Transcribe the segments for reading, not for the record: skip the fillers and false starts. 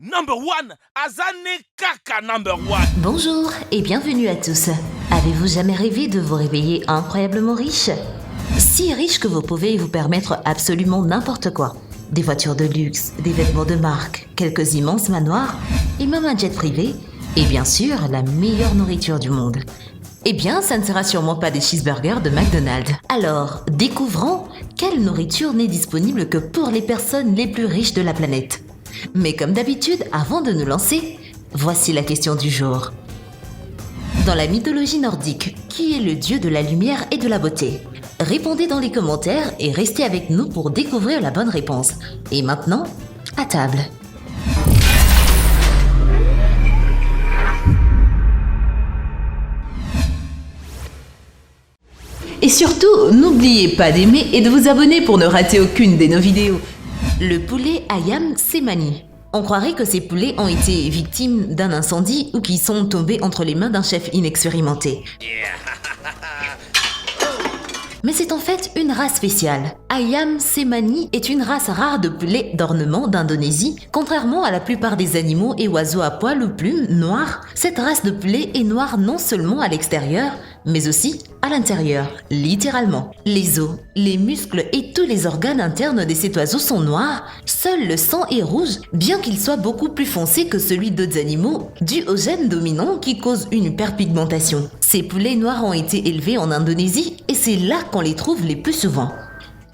Number one, Azane Kaka number one. Bonjour et bienvenue à tous. Avez-vous jamais rêvé de vous réveiller incroyablement riche? Si riche que vous pouvez vous permettre absolument n'importe quoi. Des voitures de luxe, des vêtements de marque, quelques immenses manoirs et même un jet privé et bien sûr la meilleure nourriture du monde. Eh bien, ça ne sera sûrement pas des cheeseburgers de McDonald's. Alors, découvrons quelle nourriture n'est disponible que pour les personnes les plus riches de la planète. Mais comme d'habitude, avant de nous lancer, voici la question du jour. Dans la mythologie nordique, qui est le dieu de la lumière et de la beauté? Répondez dans les commentaires et restez avec nous pour découvrir la bonne réponse. Et maintenant, à table. Et surtout, n'oubliez pas d'aimer et de vous abonner pour ne rater aucune de nos vidéos. Le poulet Ayam Cemani. On croirait que ces poulets ont été victimes d'un incendie ou qu'ils sont tombés entre les mains d'un chef inexpérimenté. Mais c'est en fait une race spéciale. Ayam Cemani est une race rare de poulets d'ornement d'Indonésie. Contrairement à la plupart des animaux et oiseaux à poils ou plumes noirs, cette race de poulet est noire non seulement à l'extérieur, mais aussi à l'intérieur, littéralement. Les os, les muscles et tous les organes internes de cet oiseau sont noirs. Seul le sang est rouge, bien qu'il soit beaucoup plus foncé que celui d'autres animaux, dû au gène dominant qui cause une hyperpigmentation. Ces poulets noirs ont été élevés en Indonésie et c'est là qu'on les trouve les plus souvent.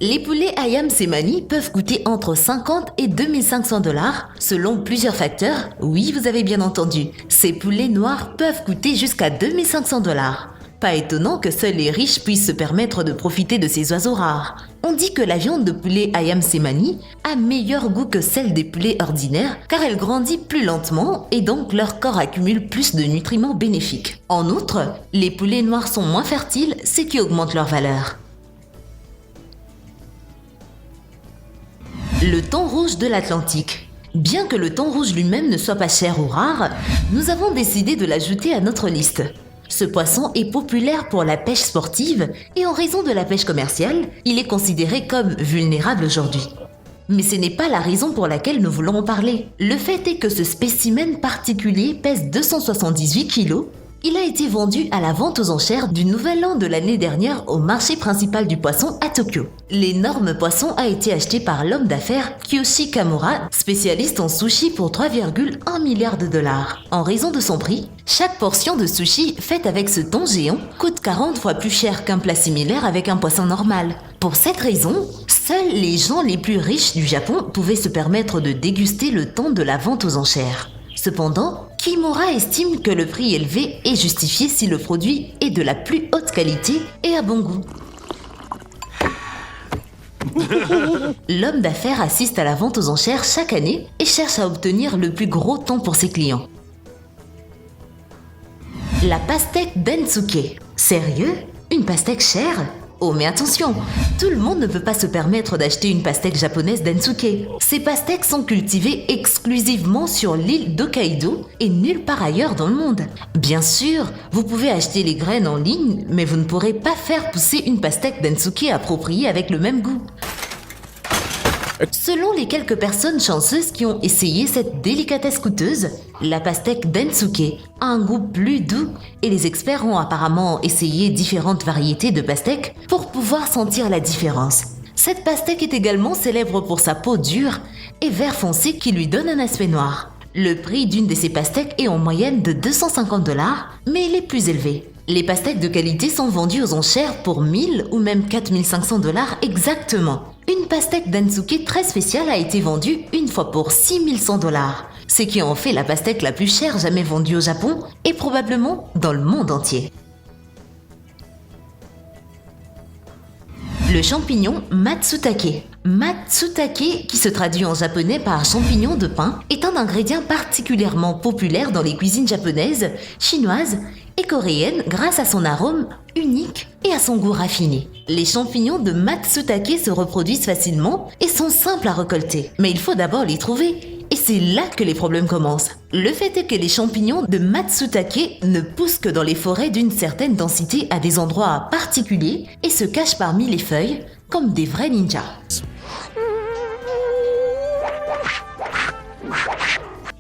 Les poulets Ayam Cemani peuvent coûter entre 50 et 2500 $, selon plusieurs facteurs. Oui, vous avez bien entendu, ces poulets noirs peuvent coûter jusqu'à 2500 $. Pas étonnant que seuls les riches puissent se permettre de profiter de ces oiseaux rares. On dit que la viande de poulet Ayam Cemani a meilleur goût que celle des poulets ordinaires car elle grandit plus lentement et donc leur corps accumule plus de nutriments bénéfiques. En outre, les poulets noirs sont moins fertiles, ce qui augmente leur valeur. Le thon rouge de l'Atlantique. Bien que le thon rouge lui-même ne soit pas cher ou rare, nous avons décidé de l'ajouter à notre liste. Ce poisson est populaire pour la pêche sportive et en raison de la pêche commerciale, il est considéré comme vulnérable aujourd'hui. Mais ce n'est pas la raison pour laquelle nous voulons en parler. Le fait est que ce spécimen particulier pèse 278 kg. Il a été vendu à la vente aux enchères du Nouvel An de l'année dernière au marché principal du poisson à Tokyo. L'énorme poisson a été acheté par l'homme d'affaires Kiyoshi Kamura, spécialiste en sushi pour 3,1 milliards $. En raison de son prix, chaque portion de sushi faite avec ce thon géant coûte 40 fois plus cher qu'un plat similaire avec un poisson normal. Pour cette raison, seuls les gens les plus riches du Japon pouvaient se permettre de déguster le thon de la vente aux enchères. Cependant, Kimura estime que le prix élevé est justifié si le produit est de la plus haute qualité et à bon goût. L'homme d'affaires assiste à la vente aux enchères chaque année et cherche à obtenir le plus gros thon pour ses clients. La pastèque Densuke. Sérieux? Une pastèque chère? Oh mais attention, tout le monde ne peut pas se permettre d'acheter une pastèque japonaise Densuke. Ces pastèques sont cultivées exclusivement sur l'île d'Hokkaido et nulle part ailleurs dans le monde. Bien sûr, vous pouvez acheter les graines en ligne, mais vous ne pourrez pas faire pousser une pastèque Densuke appropriée avec le même goût. Selon les quelques personnes chanceuses qui ont essayé cette délicatesse coûteuse, la pastèque Densuke a un goût plus doux et les experts ont apparemment essayé différentes variétés de pastèques pour pouvoir sentir la différence. Cette pastèque est également célèbre pour sa peau dure et vert foncé qui lui donne un aspect noir. Le prix d'une de ces pastèques est en moyenne de 250 $, mais il est plus élevé. Les pastèques de qualité sont vendues aux enchères pour 1000 ou même 4500 $ exactement. Une pastèque Densuke très spéciale a été vendue une fois pour 6100 $, ce qui en fait la pastèque la plus chère jamais vendue au Japon et probablement dans le monde entier. Le champignon Matsutake. Matsutake, qui se traduit en japonais par champignon de pin, est un ingrédient particulièrement populaire dans les cuisines japonaises, chinoises et coréennes grâce à son arôme unique et à son goût raffiné. Les champignons de Matsutake se reproduisent facilement et sont simples à récolter, mais il faut d'abord les trouver. Et c'est là que les problèmes commencent. Le fait est que les champignons de Matsutake ne poussent que dans les forêts d'une certaine densité à des endroits particuliers et se cachent parmi les feuilles comme des vrais ninjas.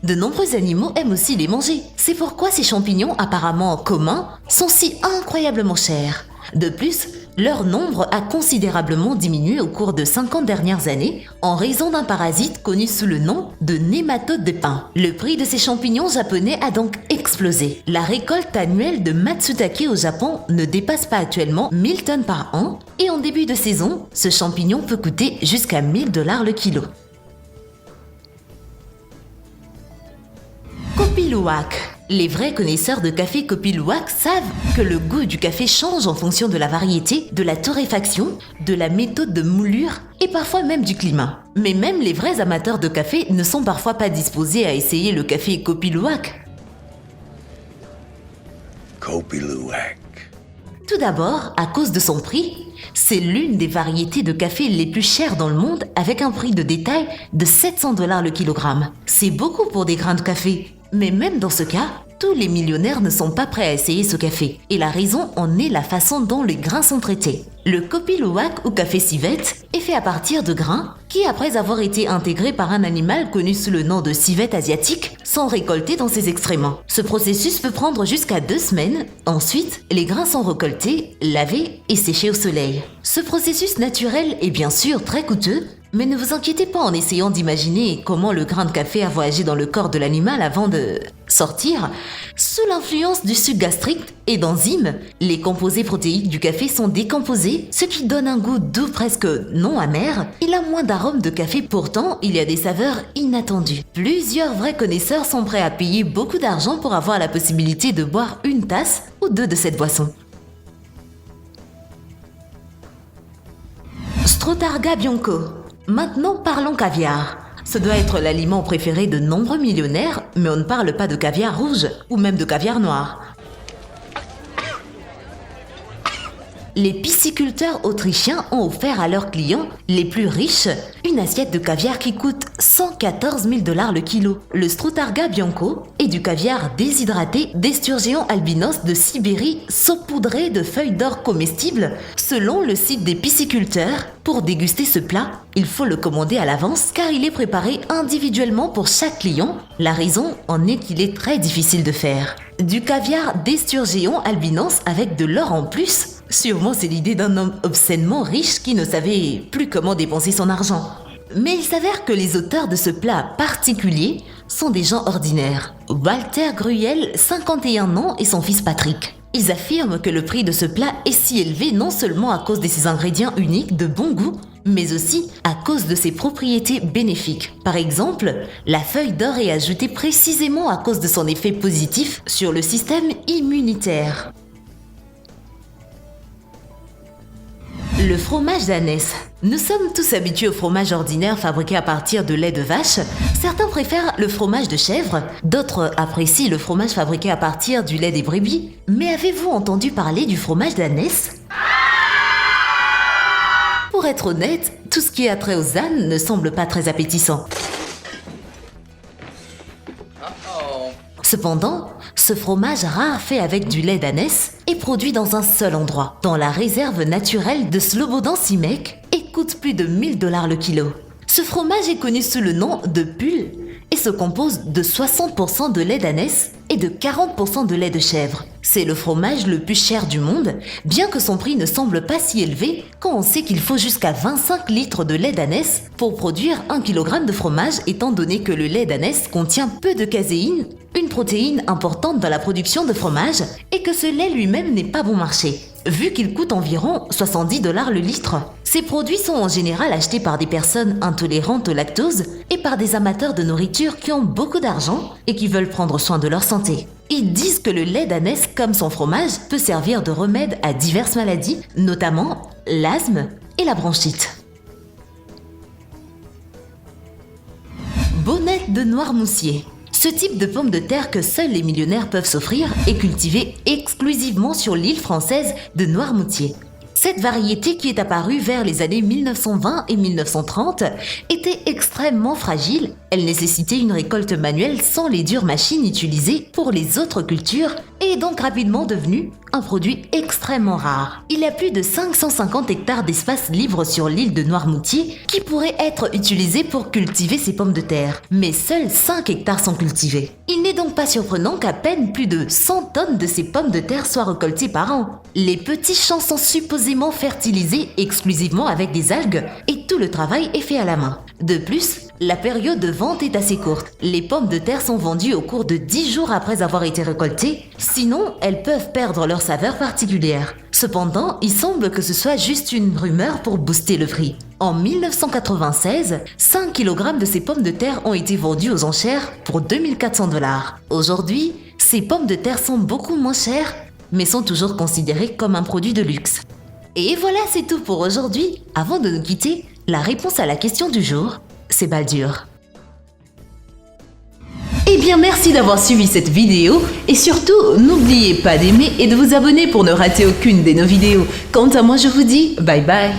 De nombreux animaux aiment aussi les manger. C'est pourquoi ces champignons apparemment communs sont si incroyablement chers. De plus, leur nombre a considérablement diminué au cours de 50 dernières années en raison d'un parasite connu sous le nom de nématode de pin. Le prix de ces champignons japonais a donc explosé. La récolte annuelle de Matsutake au Japon ne dépasse pas actuellement 1000 tonnes par an et en début de saison, ce champignon peut coûter jusqu'à 1000 $ le kilo. Kopi Luwak. Les vrais connaisseurs de café Kopi Luwak savent que le goût du café change en fonction de la variété, de la torréfaction, de la méthode de moulure et parfois même du climat. Mais même les vrais amateurs de café ne sont parfois pas disposés à essayer le café Kopi Luwak. Kopi Luwak. Tout d'abord, à cause de son prix, c'est l'une des variétés de café les plus chères dans le monde avec un prix de détail de 700 $ le kilogramme. C'est beaucoup pour des grains de café. Mais même dans ce cas, tous les millionnaires ne sont pas prêts à essayer ce café. Et la raison en est la façon dont les grains sont traités. Le Kopi Luwak ou café civette est fait à partir de grains qui, après avoir été intégrés par un animal connu sous le nom de civette asiatique, sont récoltés dans ses excréments. Ce processus peut prendre jusqu'à 2 semaines. Ensuite, les grains sont récoltés, lavés et séchés au soleil. Ce processus naturel est bien sûr très coûteux, mais ne vous inquiétez pas en essayant d'imaginer comment le grain de café a voyagé dans le corps de l'animal avant de sortir. Sous l'influence du suc gastrique et d'enzymes, les composés protéiques du café sont décomposés, ce qui donne un goût doux presque non amer. Il a moins d'arômes de café, pourtant il y a des saveurs inattendues. Plusieurs vrais connaisseurs sont prêts à payer beaucoup d'argent pour avoir la possibilité de boire une tasse ou 2 de cette boisson. Strotarga Bianco. Maintenant parlons caviar. Ce doit être l'aliment préféré de nombreux millionnaires, mais on ne parle pas de caviar rouge ou même de caviar noir. Les pisciculteurs autrichiens ont offert à leurs clients les plus riches une assiette de caviar qui coûte 114 000 $ le kilo. Le Strotarga Bianco est du caviar déshydraté d'Esturgeon albinos de Sibérie saupoudré de feuilles d'or comestibles selon le site des pisciculteurs. Pour déguster ce plat, il faut le commander à l'avance car il est préparé individuellement pour chaque client. La raison en est qu'il est très difficile de faire. Du caviar d'Esturgeon albinos avec de l'or en plus. Sûrement c'est l'idée d'un homme obscènement riche qui ne savait plus comment dépenser son argent. Mais il s'avère que les auteurs de ce plat particulier sont des gens ordinaires. Walter Gruyel, 51 ans, et son fils Patrick. Ils affirment que le prix de ce plat est si élevé non seulement à cause de ses ingrédients uniques de bon goût, mais aussi à cause de ses propriétés bénéfiques. Par exemple, la feuille d'or est ajoutée précisément à cause de son effet positif sur le système immunitaire. Le fromage d'ânesse. Nous sommes tous habitués au fromage ordinaire fabriqué à partir de lait de vache. Certains préfèrent le fromage de chèvre, d'autres apprécient le fromage fabriqué à partir du lait des brebis. Mais avez-vous entendu parler du fromage d'ânesse ? Pour être honnête, tout ce qui a trait aux ânes ne semble pas très appétissant. Cependant, ce fromage rare fait avec du lait d'ânesse est produit dans un seul endroit, dans la réserve naturelle de Slobodan-Šimek, et coûte plus de 1000 $ le kilo. Ce fromage est connu sous le nom de Pul et se compose de 60% de lait d'ânesse et de 40% de lait de chèvre. C'est le fromage le plus cher du monde, bien que son prix ne semble pas si élevé quand on sait qu'il faut jusqu'à 25 litres de lait d'ânesse pour produire 1 kg de fromage, étant donné que le lait d'ânesse contient peu de caséine, une protéine importante dans la production de fromage, et que ce lait lui-même n'est pas bon marché, vu qu'il coûte environ 70 $ le litre. Ces produits sont en général achetés par des personnes intolérantes au lactose et par des amateurs de nourriture qui ont beaucoup d'argent et qui veulent prendre soin de leur santé. Ils disent que le lait d'ânesse, comme son fromage, peut servir de remède à diverses maladies, notamment l'asthme et la bronchite. Bonnette de noirmoutier. Ce type de pomme de terre que seuls les millionnaires peuvent s'offrir est cultivé exclusivement sur l'île française de Noirmoutier. Cette variété, qui est apparue vers les années 1920 et 1930, était extrêmement fragile. Elle nécessitait une récolte manuelle sans les dures machines utilisées pour les autres cultures est donc rapidement devenu un produit extrêmement rare. Il y a plus de 550 hectares d'espace libre sur l'île de Noirmoutier qui pourraient être utilisés pour cultiver ces pommes de terre, mais seuls 5 hectares sont cultivés. Il n'est donc pas surprenant qu'à peine plus de 100 tonnes de ces pommes de terre soient récoltées par an. Les petits champs sont supposément fertilisés exclusivement avec des algues et tout le travail est fait à la main. De plus, la période de vente est assez courte. Les pommes de terre sont vendues au cours de 10 jours après avoir été récoltées, sinon elles peuvent perdre leur saveur particulière. Cependant, il semble que ce soit juste une rumeur pour booster le prix. En 1996, 5 kg de ces pommes de terre ont été vendues aux enchères pour 2400 $. Aujourd'hui, ces pommes de terre sont beaucoup moins chères, mais sont toujours considérées comme un produit de luxe. Et voilà, c'est tout pour aujourd'hui. Avant de nous quitter, la réponse à la question du jour, c'est Baldur. Eh bien, merci d'avoir suivi cette vidéo et surtout, n'oubliez pas d'aimer et de vous abonner pour ne rater aucune de nos vidéos. Quant à moi, je vous dis bye bye.